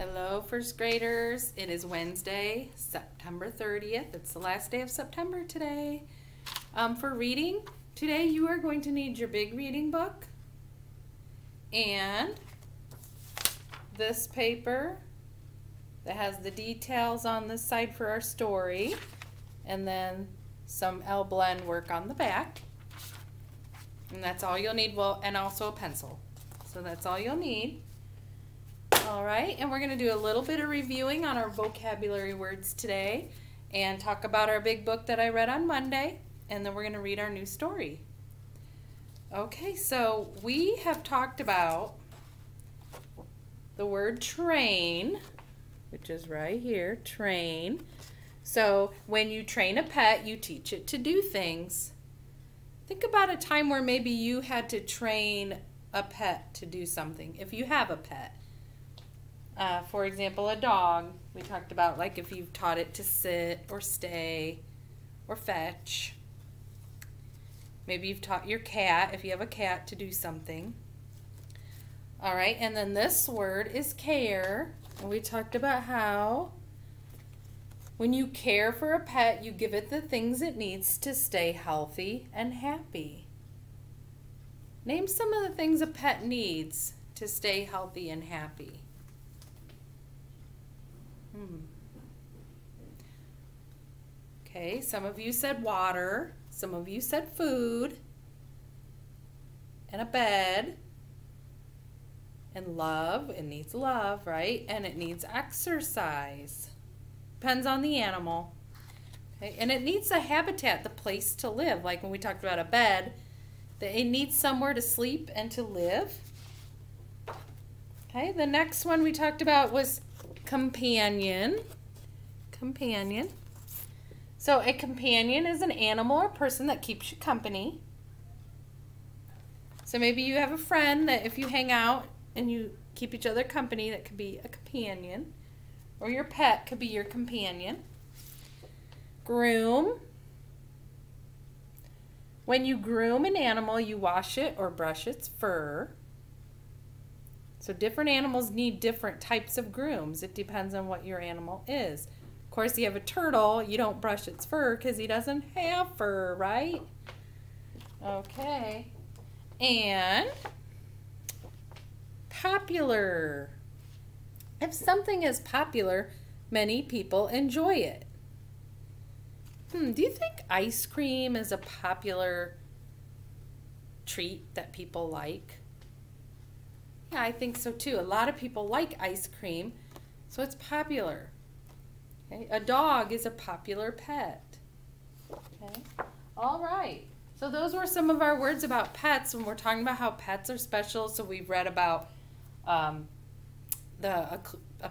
Hello, first graders. It is Wednesday, September 30th. It's the last day of September today. For reading, today you are going to need your big reading book and this paper that has the details on this side for our story, and then some L Blend work on the back. And that's all you'll need, well, and also a pencil. So that's all you'll need. All right, and we're going to do a little bit of reviewing on our vocabulary words today and talk about our big book that I read on Monday, and then we're going to read our new story. Okay, so we have talked about the word train, which is right here, train. So when you train a pet, you teach it to do things. Think about a time where maybe you had to train a pet to do something, if you have a pet. For example, a dog, we talked about, like if you've taught it to sit or stay or fetch. Maybe you've taught your cat, if you have a cat, to do something. All right, and then this word is care. And we talked about how when you care for a pet, you give it the things it needs to stay healthy and happy. Name some of the things a pet needs to stay healthy and happy. Okay, some of you said water, some of you said food, and a bed, and love. It needs love, right? And it needs exercise. Depends on the animal. Okay, and it needs a habitat, the place to live. Like when we talked about a bed, that it needs somewhere to sleep and to live. Okay, the next one we talked about was companion. Companion. So a companion is an animal or person that keeps you company. So maybe you have a friend that if you hang out and you keep each other company, that could be a companion. Or your pet could be your companion. Groom. When you groom an animal, you wash it or brush its fur. So different animals need different types of grooms. It depends on what your animal is. Of course, you have a turtle, you don't brush its fur because he doesn't have fur, right? Okay. And popular. If something is popular, many people enjoy it. Do you think ice cream is a popular treat that people like? Yeah, I think so too. A lot of people like ice cream, so it's popular. Okay? A dog is a popular pet. Okay? All right. So those were some of our words about pets when we're talking about how pets are special. So we've read about a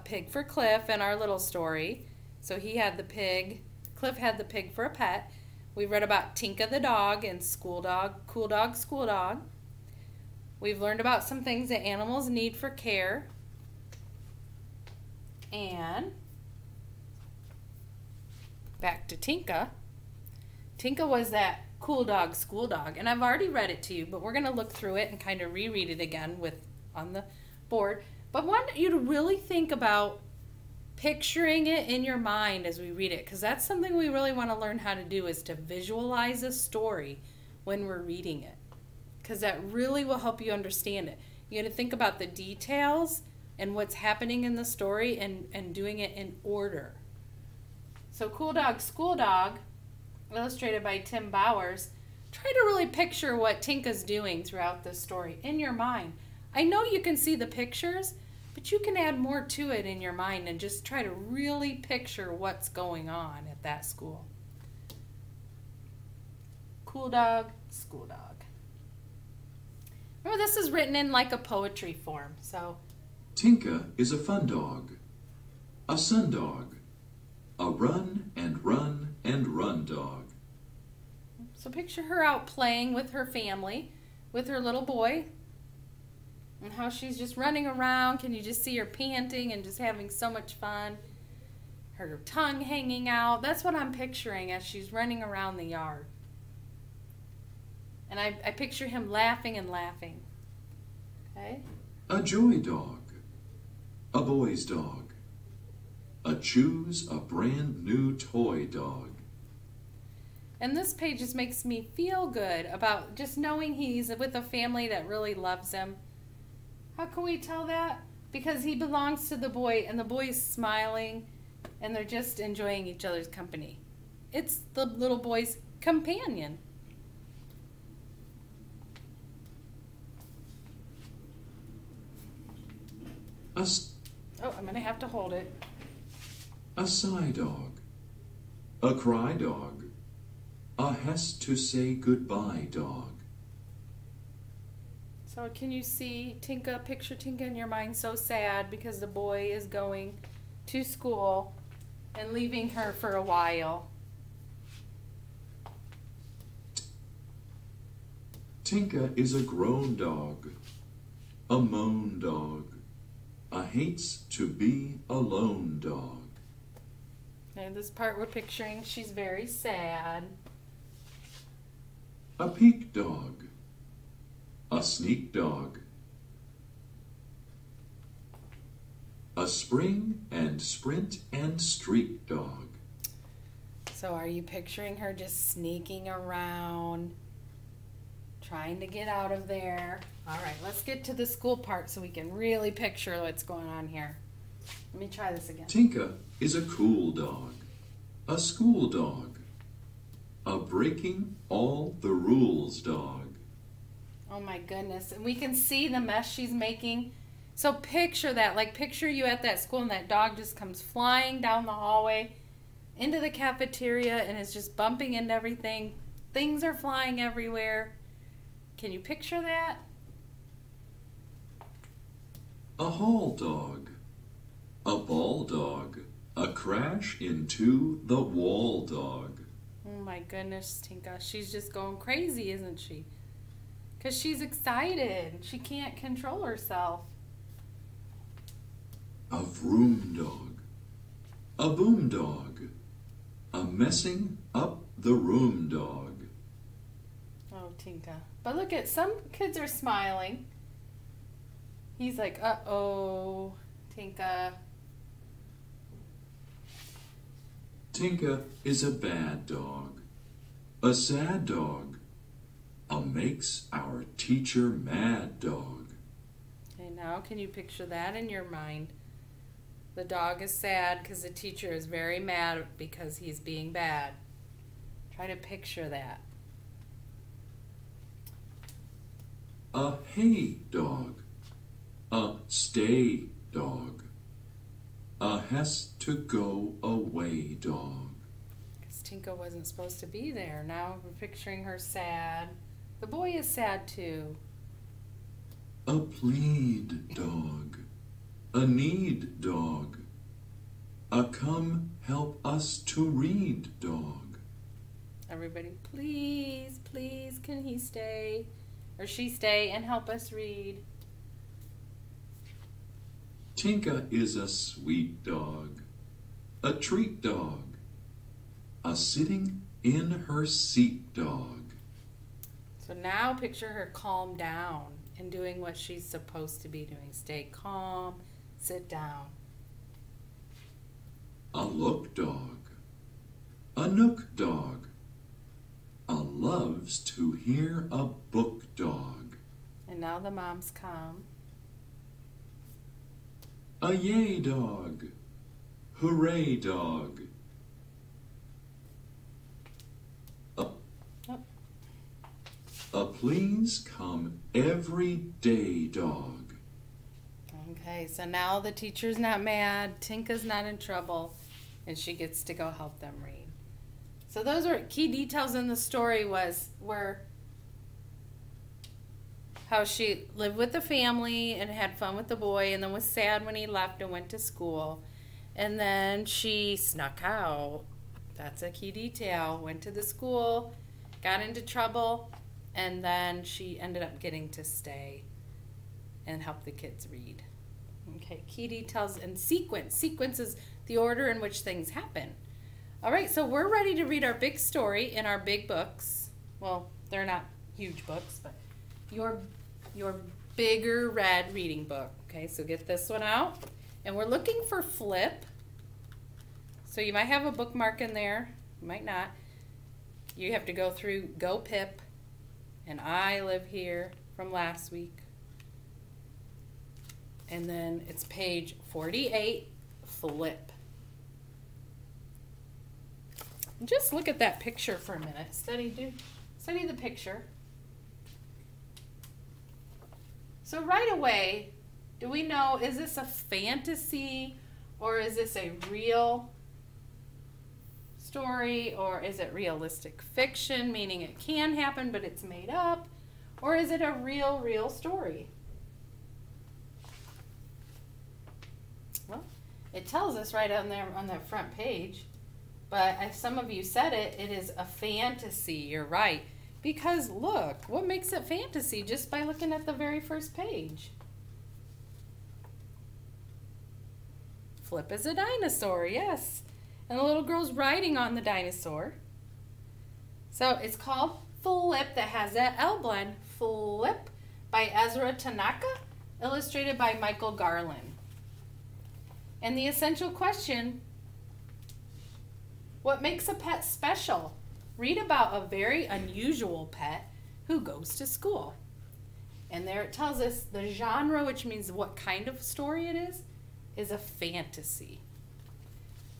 pig for Cliff in our little story. So he had the pig. Cliff had the pig for a pet. We read about Tinka the dog and School Dog, Cool Dog, School Dog. We've learned about some things that animals need for care. And back to Tinka. Tinka was that cool dog, school dog. And I've already read it to you, but we're going to look through it and kind of reread it again on the board. But I want you to really think about picturing it in your mind as we read it, because that's something we really want to learn how to do, is to visualize a story when we're reading it. Because that really will help you understand it. You got to think about the details and what's happening in the story and doing it in order. So Cool Dog, School Dog, illustrated by Tim Bowers. Try to really picture what Tinka's doing throughout this story in your mind. I know you can see the pictures, but you can add more to it in your mind and just try to really picture what's going on at that school. Cool Dog, School Dog. Remember, this is written in like a poetry form, so. Tinka is a fun dog, a sun dog, a run and run and run dog. So picture her out playing with her family, with her little boy, and how she's just running around. Can you just see her panting and just having so much fun? Her tongue hanging out. That's what I'm picturing as she's running around the yard. And I picture him laughing and laughing. Okay? A joy dog, a boy's dog. A choose a brand new toy dog. And this page just makes me feel good about just knowing he's with a family that really loves him. How can we tell that? Because he belongs to the boy, and the boy is smiling, and they're just enjoying each other's company. It's the little boy's companion. Oh, I'm going to have to hold it. A sigh dog. A cry dog. A has to say goodbye dog. So can you see Tinka, picture Tinka in your mind so sad because the boy is going to school and leaving her for a while. Tinka is a grown dog, a moan dog, a hates to be alone dog. And this part we're picturing, she's very sad. A peak dog, a sneak dog, a spring and sprint and streak dog. So are you picturing her just sneaking around, trying to get out of there? All right, let's get to the school part so we can really picture what's going on here. Let me try this again. Tinka is a cool dog, a school dog, a breaking all the rules dog. Oh my goodness. And we can see the mess she's making. So picture that, like picture you at that school and that dog just comes flying down the hallway into the cafeteria and is just bumping into everything. Things are flying everywhere. Can you picture that? A hall dog, a ball dog, a crash into the wall dog. Oh my goodness, Tinka. She's just going crazy, isn't she? Because she's excited. She can't control herself. A vroom dog, a boom dog, a messing up the room dog. Oh, Tinka. But look at, some kids are smiling. He's like, uh-oh, Tinka. Tinka is a bad dog, a sad dog, a makes our teacher mad dog. Okay, now can you picture that in your mind? The dog is sad because the teacher is very mad because he's being bad. Try to picture that. A hey dog, a stay dog, a has to go away dog. Because Tinka wasn't supposed to be there. Now we're picturing her sad. The boy is sad too. A plead dog, a need dog, a come help us to read dog. Everybody, please, please, can he stay? Or she stay and help us read? Tinka is a sweet dog, a treat dog, a sitting in her seat dog. So now picture her calm down and doing what she's supposed to be doing. Stay calm, sit down. A look dog, a nook dog, a loves to hear a book dog. And now the mom's calm. A yay dog, hooray dog. A please come every day dog. Okay, so now the teacher's not mad, Tinka's not in trouble, and she gets to go help them read. So those are key details in the story were how she lived with the family and had fun with the boy and then was sad when he left and went to school. And then she snuck out. That's a key detail. Went to the school, got into trouble, and then she ended up getting to stay and help the kids read. Okay, key details and sequence. Sequence is the order in which things happen. All right, so we're ready to read our big story in our big books. Well, they're not huge books, but your bigger red reading book. Okay, so get this one out. And we're looking for Flip. So you might have a bookmark in there, you might not. You have to go through Go Pip and I Live Here from last week. And then it's page 48, Flip. Just look at that picture for a minute. Study the picture. So right away, do we know, is this a fantasy or is this a real story, or is it realistic fiction, meaning it can happen but it's made up, or is it a real story? Well, it tells us right on there on that front page, but as some of you said it, it is a fantasy. You're right, because look, what makes it fantasy just by looking at the very first page? Flip is a dinosaur, yes. And the little girl's riding on the dinosaur. So it's called Flip, that has that L blend. Flip by Ezra Tanaka, illustrated by Michael Garland. And the essential question, what makes a pet special? Read about a very unusual pet who goes to school. And there it tells us the genre, which means what kind of story it is a fantasy.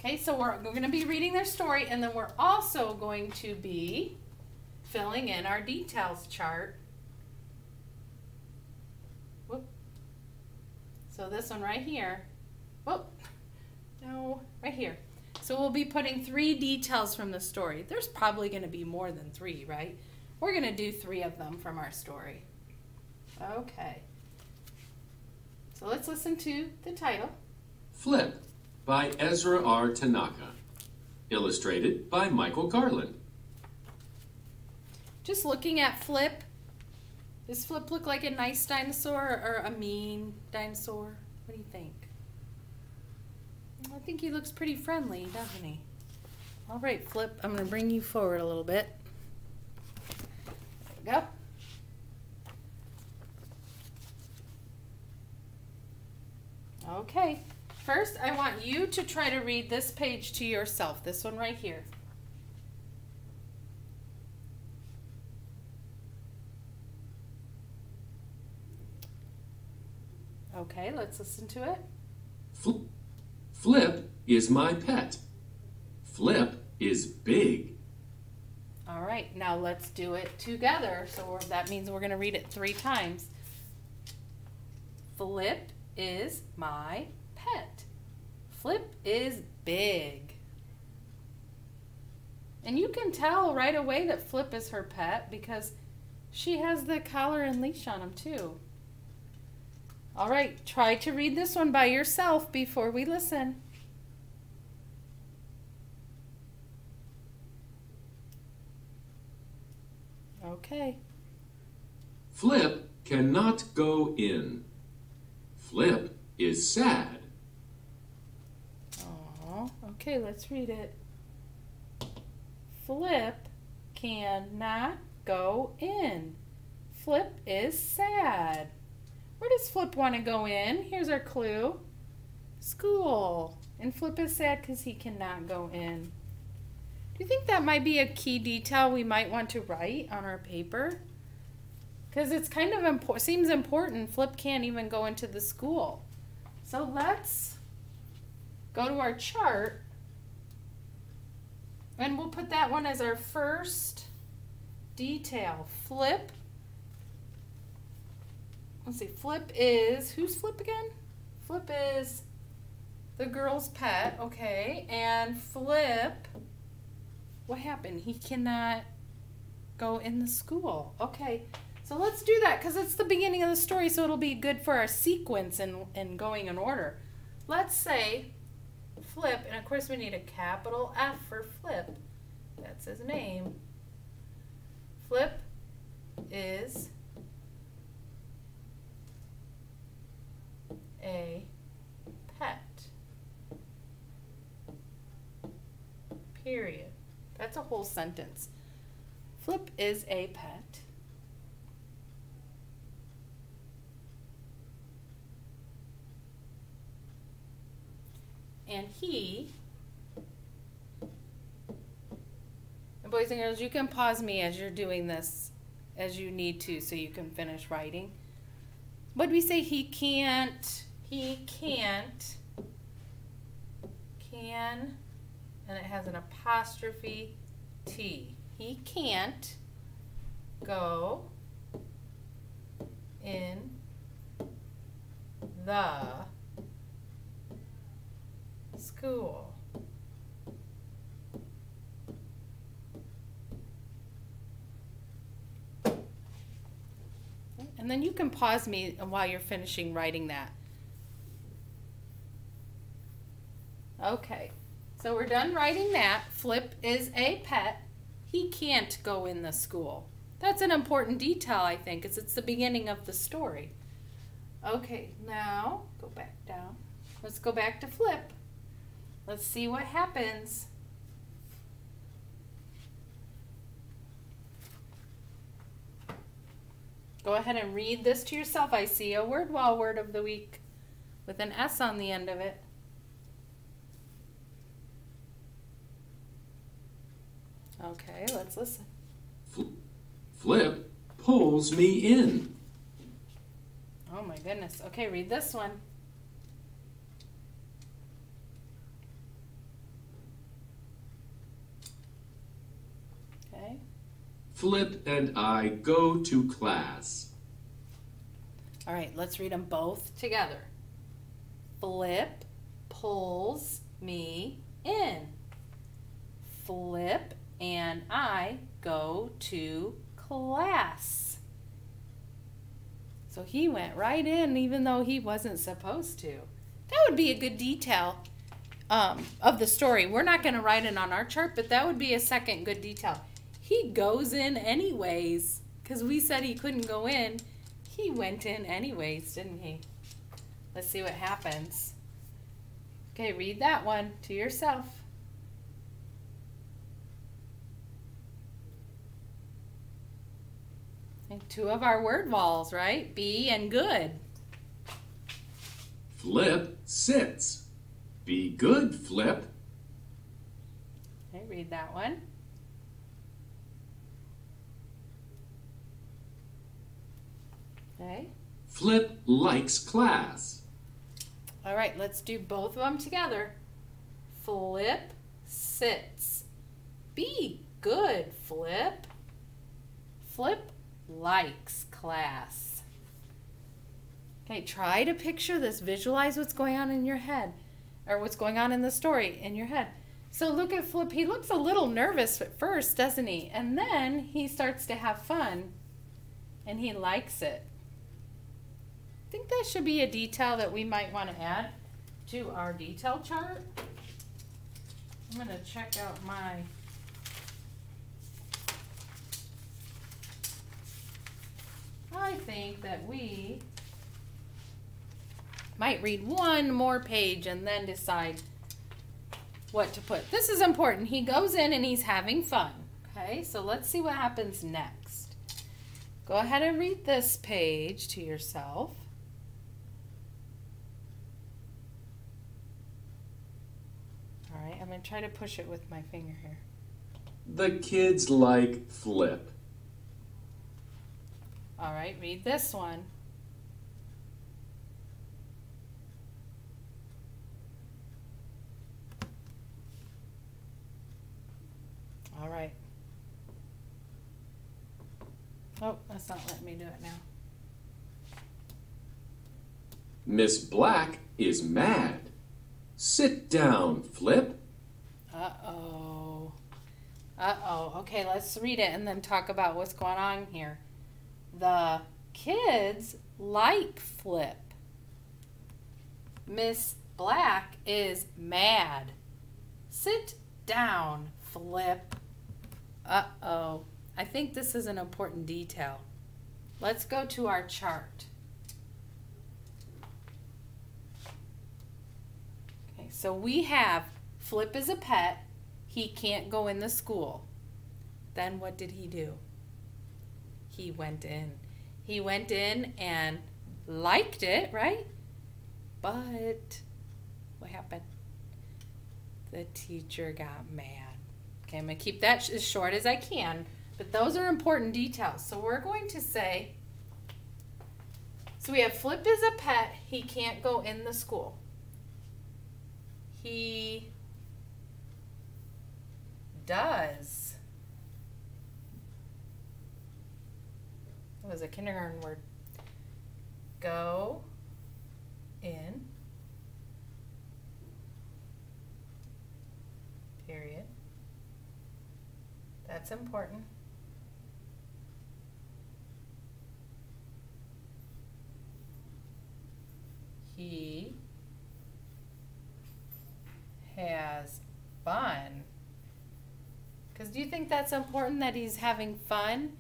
Okay, so we're going to be reading their story, and then we're also going to be filling in our details chart. Whoop. So this one right here. Whoop. No, right here. So we'll be putting 3 details from the story. There's probably going to be more than 3, right? We're going to do 3 of them from our story. Okay. So let's listen to the title. Flip by Ezra R. Tanaka, illustrated by Michael Garland. Just looking at Flip, does Flip look like a nice dinosaur or a mean dinosaur? What do you think? I think he looks pretty friendly, doesn't he? All right, Flip, I'm going to bring you forward a little bit. There we go. Okay. First, I want you to try to read this page to yourself, this one right here. Okay, let's listen to it. Flip is my pet. Flip is big. All right, now let's do it together. So that means we're going to read it 3 times. Flip is my pet. Flip is big. And you can tell right away that Flip is her pet because she has the collar and leash on him too. All right, try to read this one by yourself before we listen. Okay. Flip cannot go in. Flip is sad. Oh, okay, let's read it. Flip cannot go in. Flip is sad. Where does Flip want to go in? Here's our clue. School. And Flip is sad because he cannot go in. Do you think that might be a key detail we might want to write on our paper? Because it's kind of seems important. Flip can't even go into the school. So let's go to our chart. And we'll put that one as our first detail. Flip. Let's see, Flip is, who's Flip again? Flip is the girl's pet, okay. And Flip, what happened? He cannot go in the school. Okay, so let's do that because it's the beginning of the story, so it'll be good for our sequence and going in order. Let's say Flip, and of course we need a capital F for Flip. That's his name. Flip is a pet. Period. That's a whole sentence. Flip is a pet. and he. And boys and girls, you can pause me as you're doing this as you need to so you can finish writing. What do we say? He can't, can, and it has an apostrophe T. He can't go in the school. And then you can pause me while you're finishing writing that. Okay, so we're done writing that. Flip is a pet. He can't go in the school. That's an important detail, I think, because it's the beginning of the story. Okay, now go back down. Let's go back to Flip. Let's see what happens. Go ahead and read this to yourself. I see a word wall word of the week with an S on the end of it. Okay, let's listen. Flip pulls me in. Oh my goodness. Okay, read this one. Okay. Flip and I go to class. All right, let's read them both together. Flip pulls me in. Flip and I go to class. So he went right in even though he wasn't supposed to. That would be a good detail of the story. We're not going to write it on our chart, but that would be a second good detail. He goes in anyways because we said he couldn't go in. He went in anyways, didn't he? Let's see what happens. Okay, read that one to yourself. And two of our word walls, right? Be and good. Flip sits. Be good, Flip. Okay, read that one. Okay. Flip likes class. All right, let's do both of them together. Flip sits. Be good, Flip. Flip likes class. Okay, try to picture this. Visualize what's going on in your head, or what's going on in the story in your head. So look at Flip. He looks a little nervous at first, doesn't he? And then he starts to have fun, and he likes it. I think that should be a detail that we might want to add to our detail chart. I'm going to check out my I think that we might read one more page and then decide what to put. This is important. He goes in and he's having fun. Okay, so let's see what happens next. Go ahead and read this page to yourself. All right, I'm going to try to push it with my finger here. The kids like Flip. All right, read this one. All right. Oh, that's not letting me do it now. Miss Black is mad. Sit down, Flip. Uh-oh. Uh-oh. Okay, let's read it and then talk about what's going on here. The kids like Flip. Miss Black is mad. Sit down, Flip. Uh-oh. I think this is an important detail. Let's go to our chart. Okay, so we have Flip is a pet. He can't go in the school. Then what did he do? He went in. He went in and liked it, right? But what happened? The teacher got mad. Okay, I'm going to keep that as short as I can, but those are important details. So we're going to say, so we have Flip is a pet. He can't go in the school. He does. It was a kindergarten word. Go in. Period. That's important. He has fun. Because do you think that's important that he's having fun?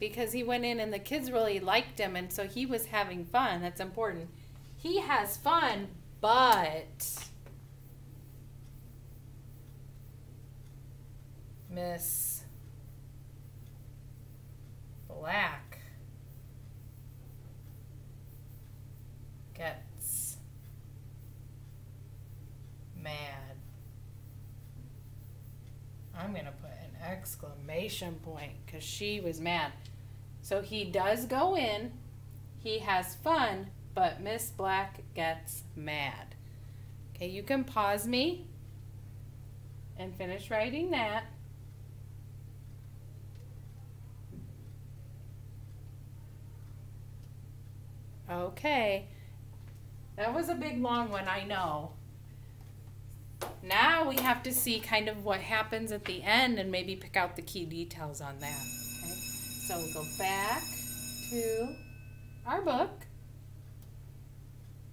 Because he went in and the kids really liked him, and so he was having fun. That's important. He has fun, but Miss Black gets mad. I'm going to put an exclamation point because she was mad. So he does go in, he has fun, but Miss Black gets mad. Okay, you can pause me and finish writing that. Okay, that was a big long one, I know. Now we have to see kind of what happens at the end and maybe pick out the key details on that. Okay, so we'll go back to our book.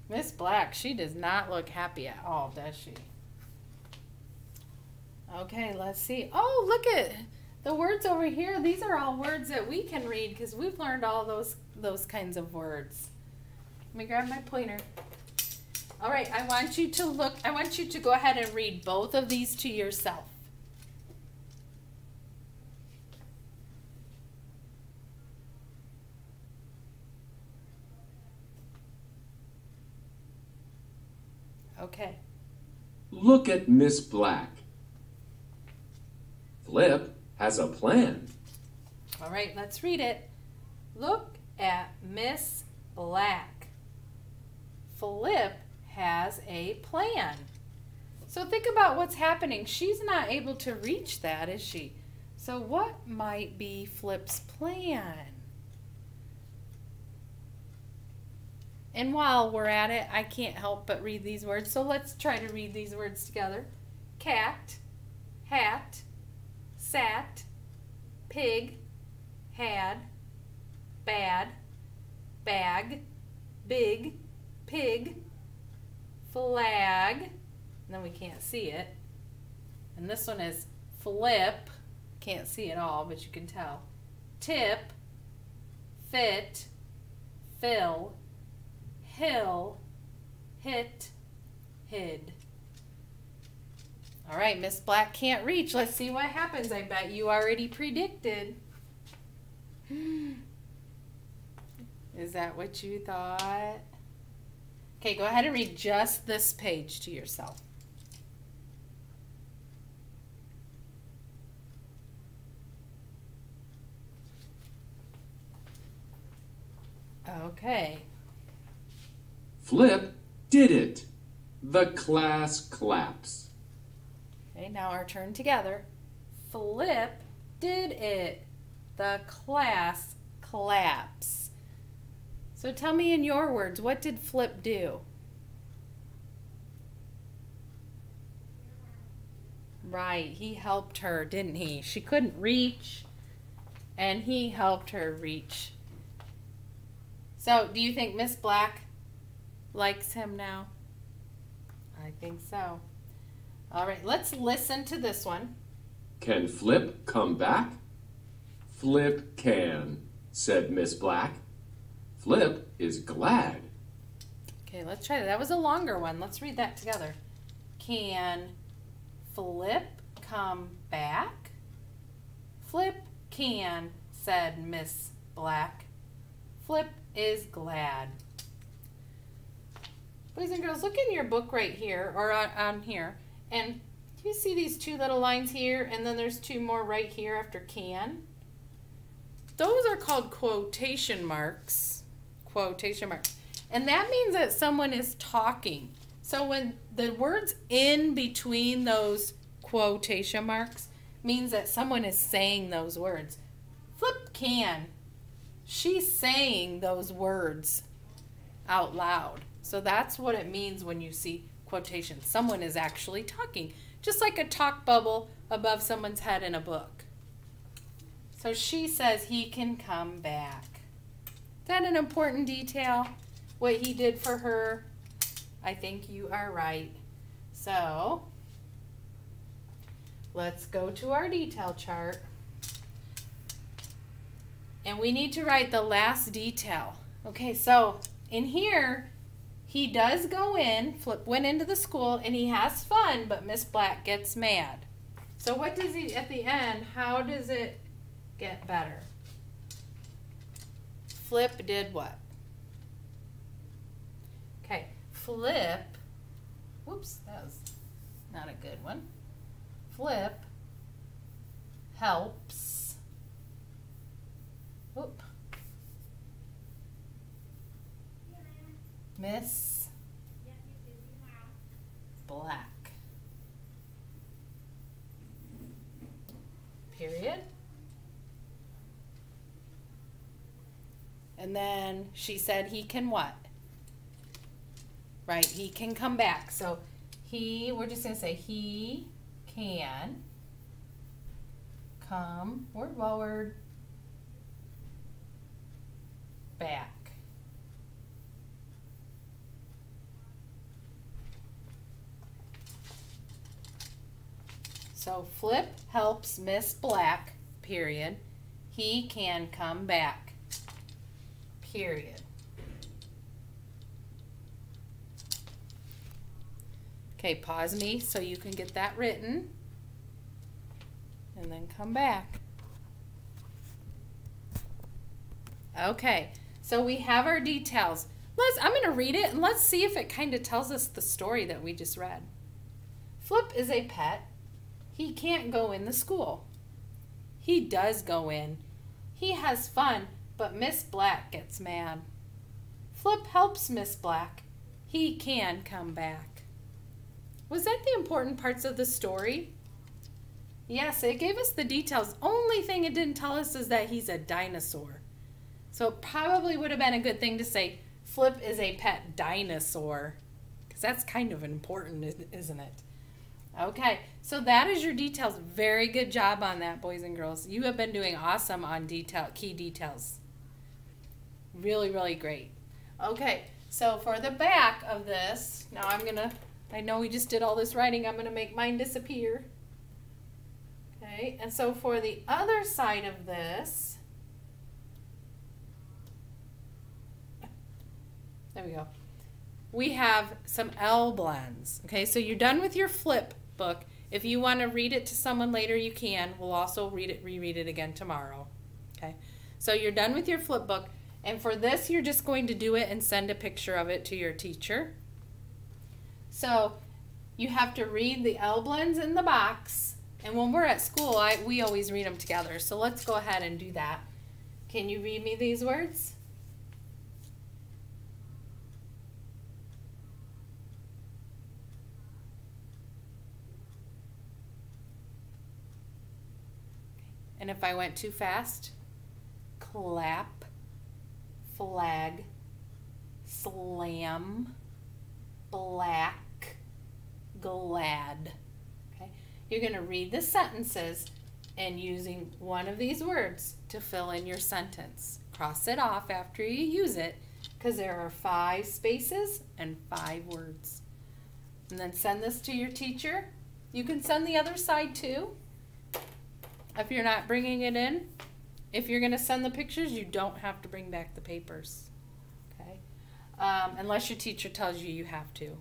Miss Black, she does not look happy at all, does she? Okay, let's see. Oh, look at the words over here. These are all words that we can read because we've learned all those kinds of words. Let me grab my pointer. All right, I want you to go ahead and read both of these to yourself. Okay. Look at Miss Black. Flip has a plan. All right, let's read it. Look at Miss Black. Flip has a plan. So think about what's happening. She's not able to reach that, is she? So what might be Flip's plan? And while we're at it, I can't help but read these words. So let's try to read these words together. Cat, hat, sat, pig, had, bad, bag, big, pig, flag, and then we can't see it. And this one is flip, can't see it all, but you can tell. Tip, fit, fill, hill, hit, hid. All right, Miss Black can't reach. Let's see what happens. I bet you already predicted. Is that what you thought? Okay, go ahead and read just this page to yourself. Okay. Flip did it. The class claps. Okay, now our turn together. Flip did it. The class claps. So tell me in your words, what did Flip do? Right, he helped her, didn't he? She couldn't reach, and he helped her reach. So, do you think Miss Black likes him now? I think so. All right, let's listen to this one. Can Flip come back? Flip can, said Miss Black. Flip is glad. Okay, let's try that. That was a longer one. Let's read that together. Can Flip come back? Flip can, said Miss Black. Flip is glad. Boys and girls, look in your book right here, or on here, and Do you see these two little lines here, and then there's two more right here after can? Those are called quotation marks. Quotation marks. And that means that someone is talking. So when the words in between those quotation marks means that someone is saying those words. Flip can. She's saying those words out loud. So that's what it means when you see quotations. Someone is actually talking. Just like a talk bubble above someone's head in a book. So she says he can come back. Is that an important detail? What he did for her? I think you are right. So let's go to our detail chart. And we need to write the last detail. Okay, so in here, he does go in, Flip went into the school, and he has fun, but Miss Black gets mad. So what does he, at the end, how does it get better? Flip did what? Okay, Flip, whoops, that was not a good one. Flip helps, whoop, Miss Black. Period. And then she said he can what? Right, he can come back. So he, we're just going to say he can come, word forward, back. So Flip helps Miss Black, period. He can come back, period. Okay, pause me so you can get that written. And then come back. Okay, so we have our details. I'm going to read it and let's see if it kind of tells us the story that we just read. Flip is a pet. He can't go in the school. He does go in. He has fun, but Miss Black gets mad. Flip helps Miss Black. He can come back. Was that the important parts of the story? Yes, it gave us the details. Only thing it didn't tell us is that he's a dinosaur. So it probably would have been a good thing to say, Flip is a pet dinosaur. Because that's kind of important, isn't it? Okay, so that is your details. Very good job on that, boys and girls. You have been doing awesome on key details. Really, really great. Okay, so for the back of this, now I know we just did all this writing, I'm going to make mine disappear. Okay, and so for the other side of this, there we go. We have some L blends. Okay, so you're done with your Flip book. If you want to read it to someone later, you can. We'll also reread it again tomorrow. Okay, so you're done with your Flip book. And for this, you're just going to do it and send a picture of it to your teacher. So you have to read the L blends in the box. And when we're at school, we always read them together. So let's go ahead and do that. Can you read me these words? And if I went too fast, clap, flag, slam, black, glad. Okay? You're going to read the sentences and using one of these words to fill in your sentence. Cross it off after you use it because there are 5 spaces and 5 words. And then send this to your teacher. You can send the other side too. If you're not bringing it in, if you're going to send the pictures, you don't have to bring back the papers, okay? Unless your teacher tells you you have to.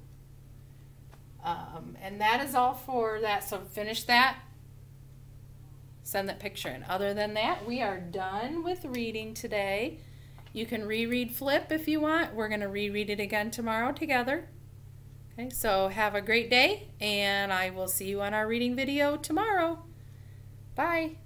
And that is all for that. So finish that, send that picture in. Other than that, we are done with reading today. You can reread Flip if you want. We're going to reread it again tomorrow together. Okay, so have a great day, and I will see you on our reading video tomorrow. Bye.